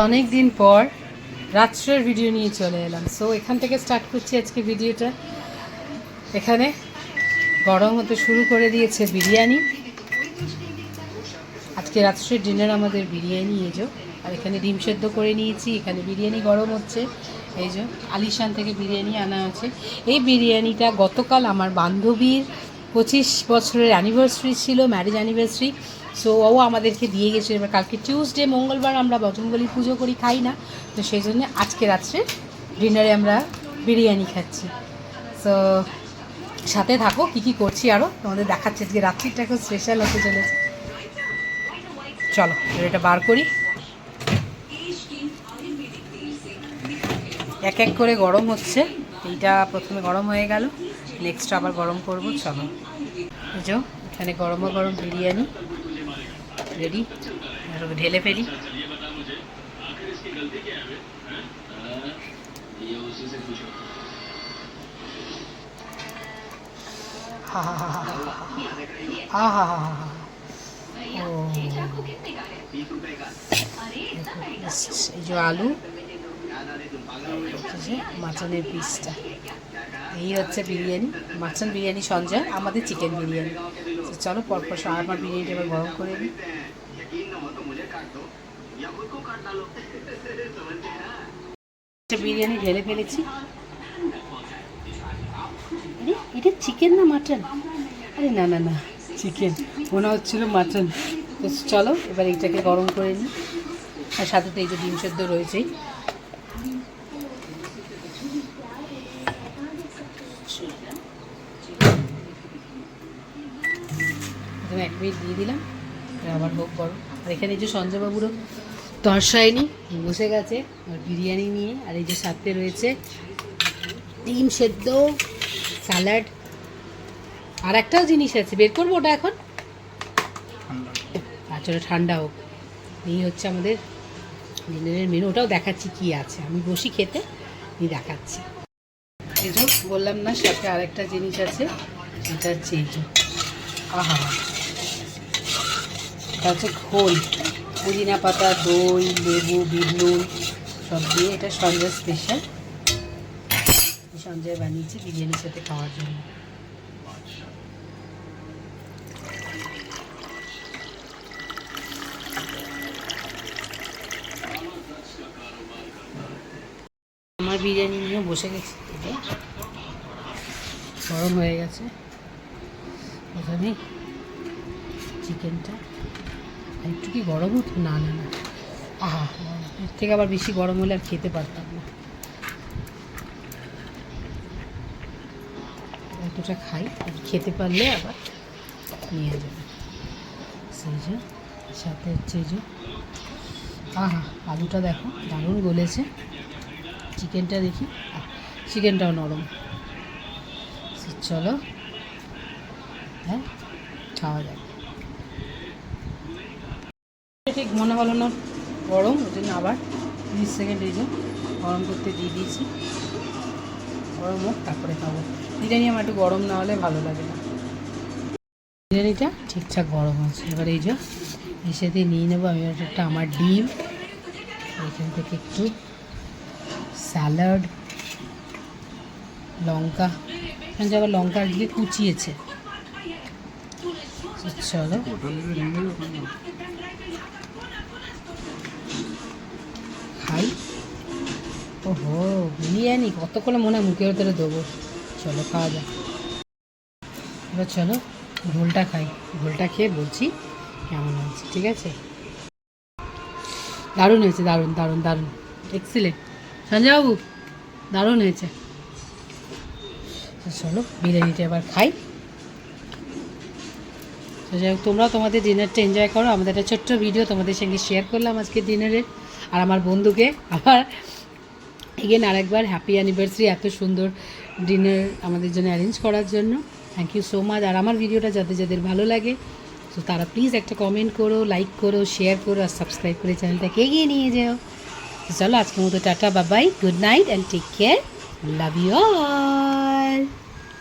অনেক দিন পর রাত্রের ভিডিও নিয়ে চলে এলাম। সো এখান থেকে স্টার্ট করছি আজকে ভিডিওটা। এখানে গরম হতে শুরু করে দিয়েছে বিরিয়ানি। আজকে রাত্রের ডিনার আমাদের বিরিয়ানি। এই যে, আর এখানে ডিম সেদ্ধ করে নিয়েছি। এখানে বিরিয়ানি গরম হচ্ছে। এই যে আলিশান থেকে বিরিয়ানি আনা আছে। এই বিরিয়ানিটা গতকাল আমার বান্ধবীর 25 বছরের অ্যানিভার্সারি ছিল, ম্যারেজ অ্যানিভার্সারি। সো ও আমাদেরকে দিয়ে গেছে। এবার কালকে টিউসডে, মঙ্গলবার আমরা বজরংবলী পুজো করি, খাই না। তো সেই জন্য আজকে রাত্রে ডিনারে আমরা বিরিয়ানি খাচ্ছি। সো সাথে থাকো, কী কী করছি আরও তোমাদের দেখাচ্ছি। আজকে রাত্রিটা খুব স্পেশাল হতে চলেছে। চলো এটা বার করি। এক এক করে গরম হচ্ছে। এইটা প্রথমে গরম হয়ে গেল, নেক্সট আবার গরম করব। চলো এই যে এখানে গরম গরম বিরিয়ানি রেডি, ঢেলে ফেলি। হা হা হা হা হা হা হা হা। ও এই যে আলু, মাটনের পিসটা, এই হচ্ছে বিরিয়ানি। মাটন বিরিয়ানি সঞ্জয়, আমাদের চিকেন বিরিয়ানি। চলো পরপর আমার বিরিয়ানিটা এবার গরম করে নিই। বিরিয়ানি ঢেলে ফেলেছি। এটা চিকেন না মাটন? আরে না না না, চিকেন মনে হচ্ছিল মাটন। তো চলো এবার এইটাকে গরম করে নিই। আর সাথে তো এই যে ডিম সেদ্ধ রয়েছেই। এক মিনিট দিয়ে দিলাম, আবার হোক গরম। আর এখানে এই যে সঞ্জয়বাবুরও তরসায়নি বসে গেছে আর বিরিয়ানি নিয়ে। আর এই যে সাথে রয়েছে ডিম সেদ্ধ, স্যালাড, আর একটাও জিনিস আছে, বের করবো ওটা এখন। আচ্ছা ঠান্ডা হোক। এই হচ্ছে আমাদের ডিনারের মেনু। ওটাও দেখাচ্ছি কি আছে। আমি বসি খেতে, এই দেখাচ্ছি। এই যে বললাম না, সাথে আরেকটা জিনিস আছে, সেটা হচ্ছে এই যে আহা, এটা হচ্ছে ঘোল, পুদিনা পাতা, দই, লেবু, বিট নুন সব দিয়ে। এটা সঞ্জয় স্পেশাল, সঞ্জয় বানিয়েছে বিরিয়ানির সাথে খাওয়ার জন্য। আমার বিরিয়ানি নিয়ে বসে গেছি, গরম হয়ে গেছে। প্রথমে চিকেনটা একটু কি গরম হতো? না না না, আহা, এর থেকে আবার বেশি গরম হলে আর খেতে পারতাম না। এতটা খাই, খেতে পারলে আবার নিয়ে যাবে। সেই যে সাথে হচ্ছে যে আহা, আলুটা দেখো দারুণ গলেছে। চিকেনটা দেখি, চিকেনটাও নরম। চলো হ্যাঁ খাওয়া যাবে। ঠিক মনে হলো না গরম, ওই জন্য আবার 30 সেকেন্ড এই যে গরম করতে দিয়ে দিয়েছি। গরম হোক তারপরে খাবো। বিরিয়ানি আমার একটু গরম না হলে ভালো লাগে না। বিরিয়ানিটা ঠিকঠাক গরম আছে। এবার এই যে এর সাথে নিয়ে নেবো আমি একটা আমার ডিম, এখান থেকে একটু স্যালাড, লঙ্কা, এখানে যে আবার লঙ্কা দিয়ে কুচিয়েছে। চলো খাই। ওহো, বিরিয়ানি কতক্ষণে মনে হয় মুখের ভেতরে দেবো। চলো খাওয়া যাক। এবার চলো ঘোলটা খাই। ঘোলটা খেয়ে বলছি কেমন হয়েছে। ঠিক আছে, দারুণ হয়েছে, দারুণ দারুণ দারুণ, এক্সিলেন্ট সঞ্জয়বাবু, দারুণ হয়েছে। চলো বিরিয়ানিটা এবার খাই। তো যাই হোক, তোমরাও তোমাদের ডিনারটা এনজয় করো। আমাদের একটা ছোট্ট ভিডিও তোমাদের সঙ্গে শেয়ার করলাম আজকে ডিনারের। আর আমার বন্ধুকে আবার এগেন আরেকবার হ্যাপি অ্যানিভার্সারি, এত সুন্দর ডিনার আমাদের জন্য অ্যারেঞ্জ করার জন্য। Thank you so much. আর আমার ভিডিওটা যাদের যাদের ভালো লাগে, তো তারা প্লিজ একটা কমেন্ট করো, লাইক করো, শেয়ার করো, আর সাবস্ক্রাইব করে চ্যানেলটাকে এগিয়ে নিয়ে যাও। তো চলো আজকের মতো টাটা, bye bye, good night and take care, love you all.